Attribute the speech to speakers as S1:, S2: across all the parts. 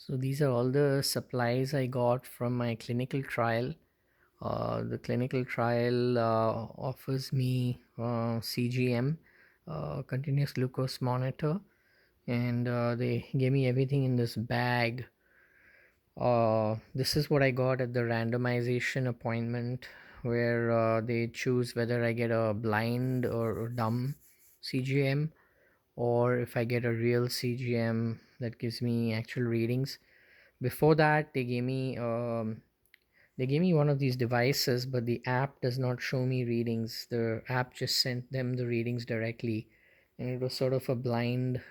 S1: So these are all the supplies I got from my clinical trial. The clinical trial offers me CGM, continuous glucose monitor, and they gave me everything in this bag. This is what I got at the randomization appointment, where they choose whether I get a blind or dumb CGM, or if I get a real CGM that gives me actual readings. Before that, they gave me one of these devices, but the app does not show me readings. The app just sent them the readings directly, and it was sort of a blind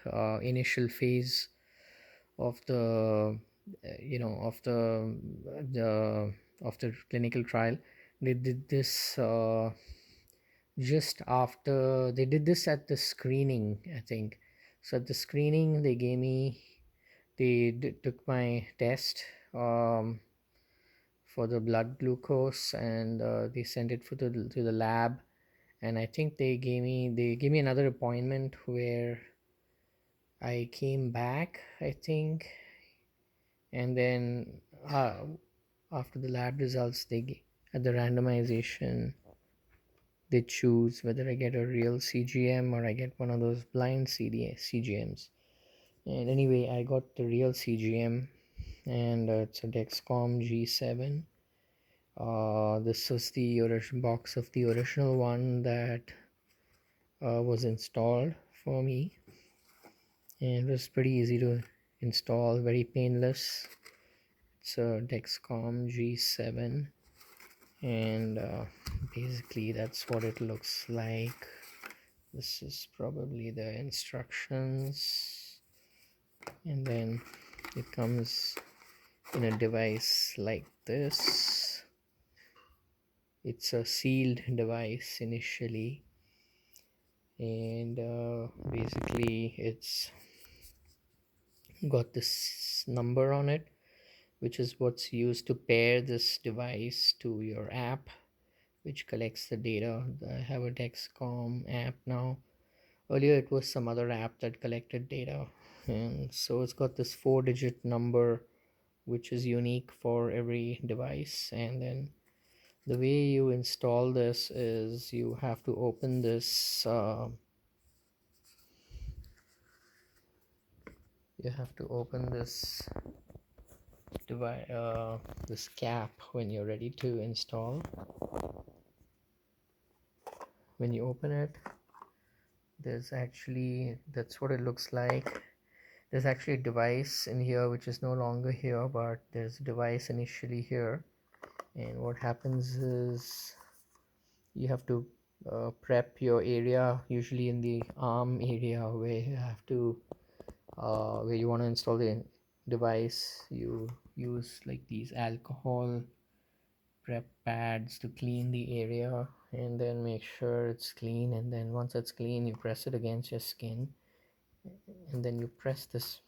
S1: initial phase of the of the clinical trial. They did this just after they did this at the screening, I think. So at the screening, took my test. For the blood glucose, and they sent it to the lab, and I think they gave me another appointment where I came back, I think. And then after the lab results, at the randomization, they choose whether I get a real CGM or I get one of those blind CGMs. And anyway, I got the real CGM, and it's a Dexcom G7. This was the original box of the original one that was installed for me, and it was pretty easy to install, very painless. It's a Dexcom G7, and basically that's what it looks like. This is probably the instructions, and then it comes in a device like this. It's a sealed device initially, and basically it's got this number on it, which is what's used to pair this device to your app, which collects the data. I have a Dexcom app now. Earlier it was some other app that collected data, and so it's got this 4-digit number which is unique for every device. And then the way you install this is you have to open this device, this cap, when you're ready to install. When you open it, that's what it looks like. There's actually a device in here which is no longer here, but there's a device initially here. And what happens is you have to prep your area, usually in the arm area where you want to install the device. You use like these alcohol prep pads to clean the area, and then make sure it's clean. And then once it's clean, you press it against your skin, and then you press this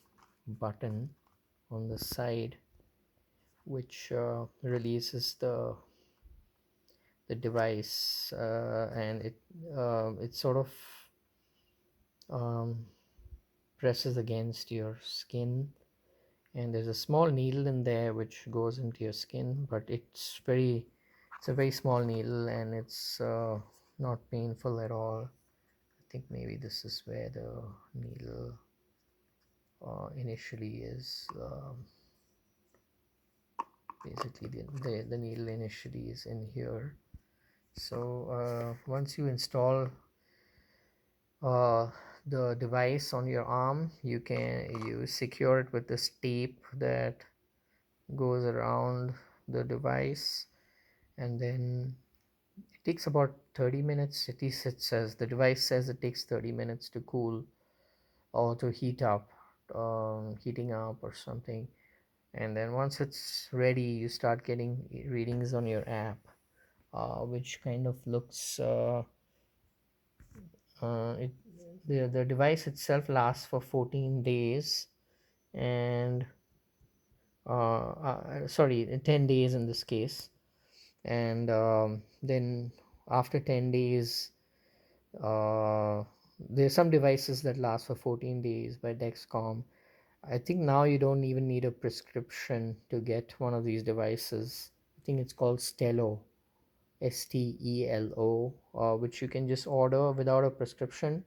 S1: button on the side, which releases the device, and it sort of um, presses against your skin. And there's a small needle in there which goes into your skin, but it's a very small needle, and it's not painful at all. I think maybe this is where the needle initially is. Basically the needle initially is in here. So once you install uh, the device on your arm, you secure it with this tape that goes around the device. And then it takes about 30 minutes, at least it says. The device says it takes 30 minutes to cool or to heating up or something. And then once it's ready, you start getting readings on your app, which kind of looks it the device itself lasts for 14 days, and sorry, 10 days in this case. And then after 10 days, there's some devices that last for 14 days by Dexcom, I think now you don't even need a prescription to get one of these devices. I think it's called Stelo, Stelo, which you can just order without a prescription.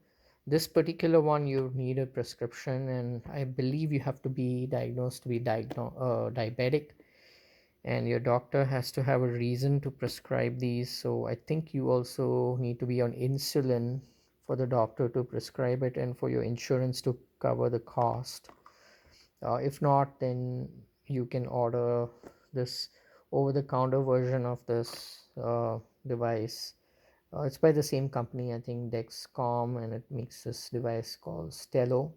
S1: This particular one, you need a prescription, and I believe you have to be diagnosed to be diabetic, and your doctor has to have a reason to prescribe these. So I think you also need to be on insulin for the doctor to prescribe it and for your insurance to cover the cost. If not, then you can order this over the counter version of this device. It's by the same company, I think Dexcom, and it makes this device called Stelo.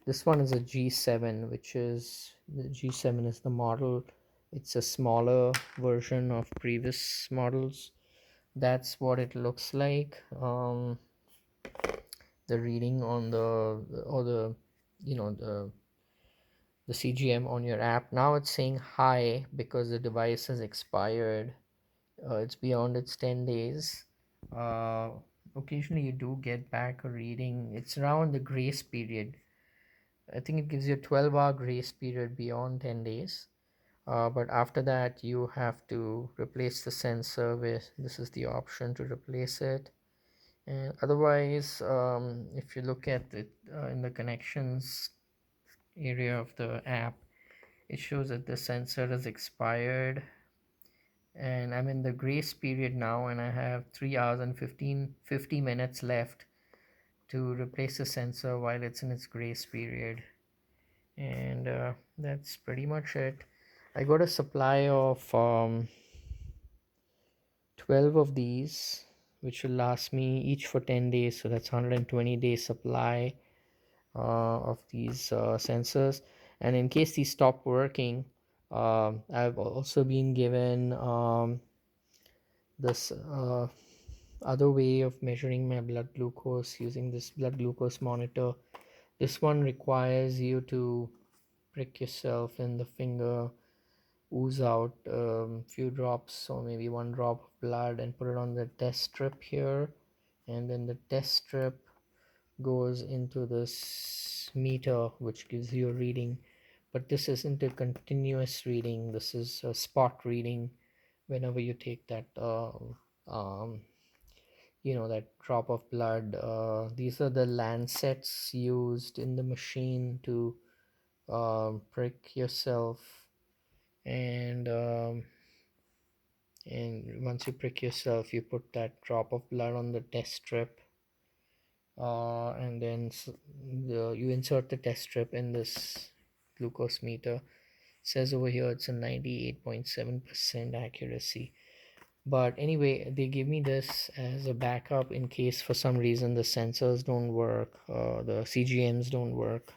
S1: This one is a G7, which is the G7 is the model. It's a smaller version of previous models. That's what it looks like. The reading on the or the you know the CGM on your app. Now it's saying high because the device has expired. It's beyond its 10 days. Uh, Occasionally, you do get back a reading. It's around the grace period. I think it gives you a 12-hour grace period beyond 10 days. But after that, you have to replace the sensor with this is the option to replace it. And otherwise, if you look at it in the connections area of the app, it shows that the sensor has expired, and I'm in the grace period now, and I have 3 hours and 50 minutes left to replace the sensor while it's in its grace period. And that's pretty much it. I got a supply of 12 of these, which will last me each for 10 days, so that's 120-day supply of these sensors. And in case these stop working, I've also been given this other way of measuring my blood glucose using this blood glucose monitor. This one requires you to prick yourself in the finger, ooze out a few drops or maybe one drop of blood and put it on the test strip here, and then the test strip goes into this meter which gives you a reading. But this isn't a continuous reading, this is a spot reading whenever you take that um, that drop of blood. These are the lancets used in the machine to prick yourself, and once you prick yourself, you put that drop of blood on the test strip, and then you insert the test strip in this glucose meter. It says over here it's a 98.7% accuracy. But anyway, they give me this as a backup in case for some reason the sensors don't work, the CGMs don't work.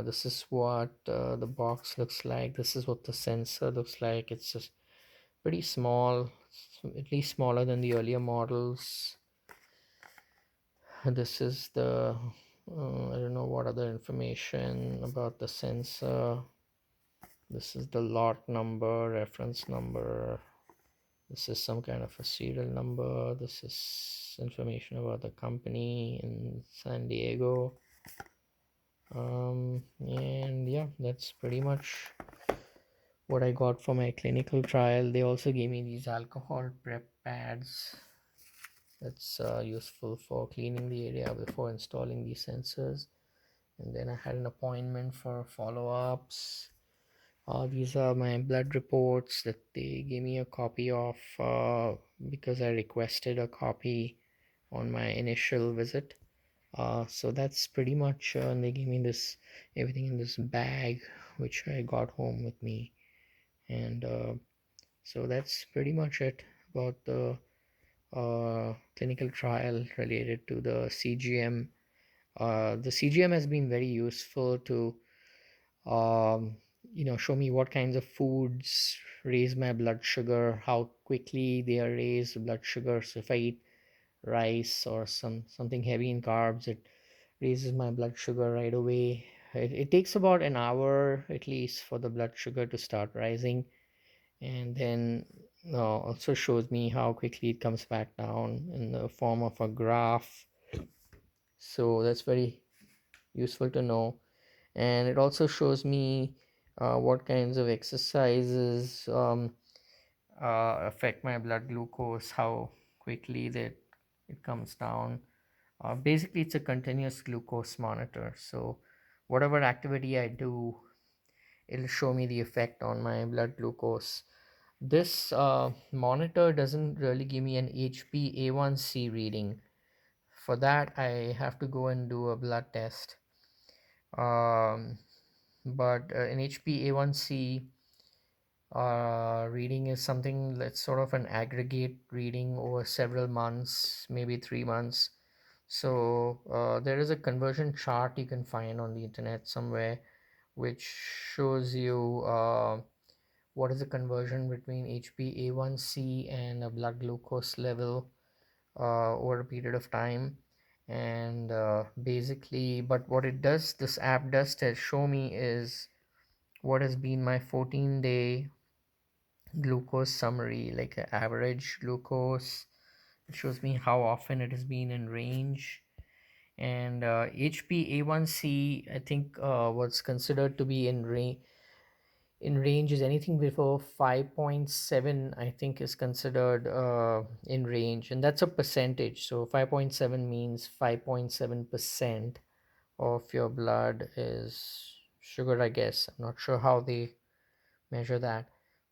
S1: This is what the box looks like. This is what the sensor looks like. It's just pretty small, at least smaller than the earlier models. This is the I don't know what other information about the sensor. This is the lot number, reference number. This is some kind of a serial number. This is information about the company in San Diego. And yeah, that's pretty much what I got for my clinical trial. They also gave me these alcohol prep pads. That's useful for cleaning the area before installing these sensors. And then I had an appointment for follow-ups. These are my blood reports that they gave me a copy of because I requested a copy on my initial visit. So that's pretty much, and they gave me this everything in this bag which I got home with me. And so that's pretty much it about the clinical trial related to the CGM. The CGM has been very useful to show me what kinds of foods raise my blood sugar, how quickly they are raised blood sugar. So if I eat rice or something heavy in carbs, it raises my blood sugar right away. It takes about an hour at least for the blood sugar to start rising, and then also shows me how quickly it comes back down in the form of a graph. So that's very useful to know. and it also shows me what kinds of exercises affect my blood glucose, how quickly that it comes down. Basically, it's a continuous glucose monitor. So, whatever activity I do, it'll show me the effect on my blood glucose. This monitor doesn't really give me an HbA1c reading. For that, I have to go and do a blood test. Um, but an HbA1c reading is something that's sort of an aggregate reading over several months, maybe 3 months. So there is a conversion chart you can find on the internet somewhere, which shows you what is the conversion between HbA1c and a blood glucose level over a period of time. And basically, but what it does, this app does to show me is what has been my 14-day glucose summary, like an average glucose. It shows me how often it has been in range. And HbA1c, I think what's considered to be in range is anything before 5.7, I think, is considered in range, and that's a percentage. So 5.7 means 5.7% of your blood is sugar, I guess. I'm not sure how they measure that,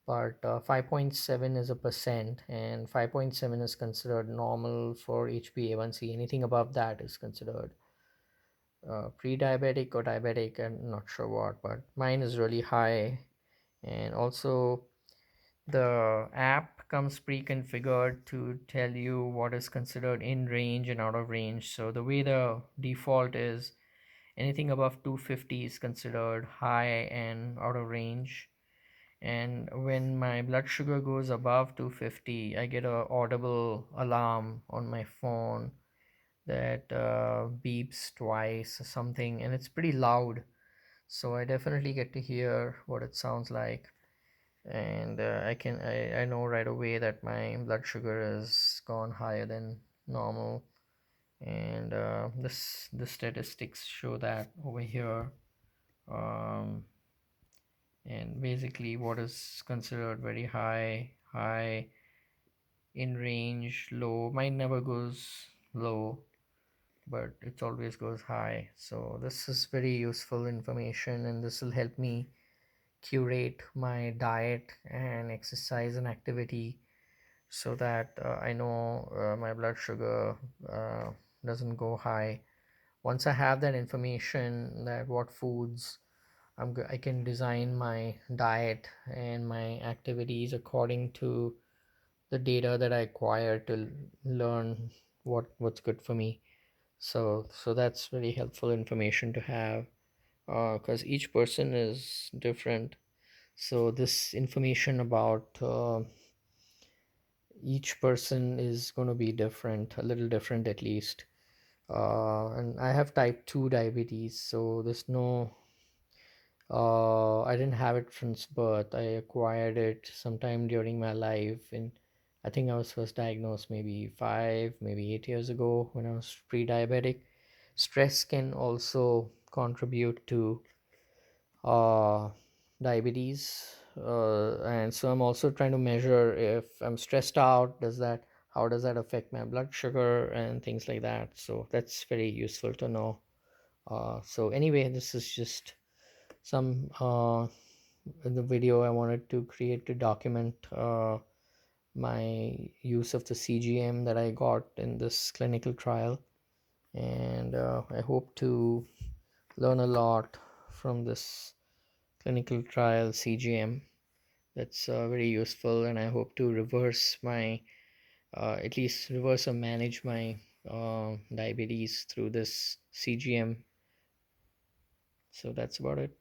S1: but 5.7 is a percent, and 5.7 is considered normal for HbA1c. Anything above that is considered pre-diabetic or diabetic. I'm not sure what, but mine is really high. And also, the app comes pre-configured to tell you what is considered in range and out of range. So the way the default is, anything above 250 is considered high and out of range. And when my blood sugar goes above 250, I get a audible alarm on my phone that beeps twice or something, and it's pretty loud. So I definitely get to hear what it sounds like, and I know right away that my blood sugar has gone higher than normal. And the statistics show that over here. Um, and basically, what is considered very high, in range, low. Mine never goes low, but it always goes high. So this is very useful information, and this will help me curate my diet and exercise and activity, so that I know my blood sugar uh, doesn't go high. Once I have that information, that what foods I can design my diet and my activities according to the data that I acquire to learn what's good for me. So that's very helpful information to have, because each person is different. So this information about each person is going to be different, a little different at least. And I have type 2 diabetes, so there's no I didn't have it since birth. I acquired it sometime during my life, and I think I was first diagnosed maybe 8 years ago when I was pre-diabetic. Stress can also contribute to uh, diabetes, and so I'm also trying to measure if I'm stressed out. How does that affect my blood sugar and things like that? So that's very useful to know. So anyway, this is just some in the video I wanted to create to document my use of the CGM that I got in this clinical trial, and I hope to learn a lot from this clinical trial CGM. That's very useful, and I hope to reverse my at least reverse or manage my diabetes through this CGM. So that's about it.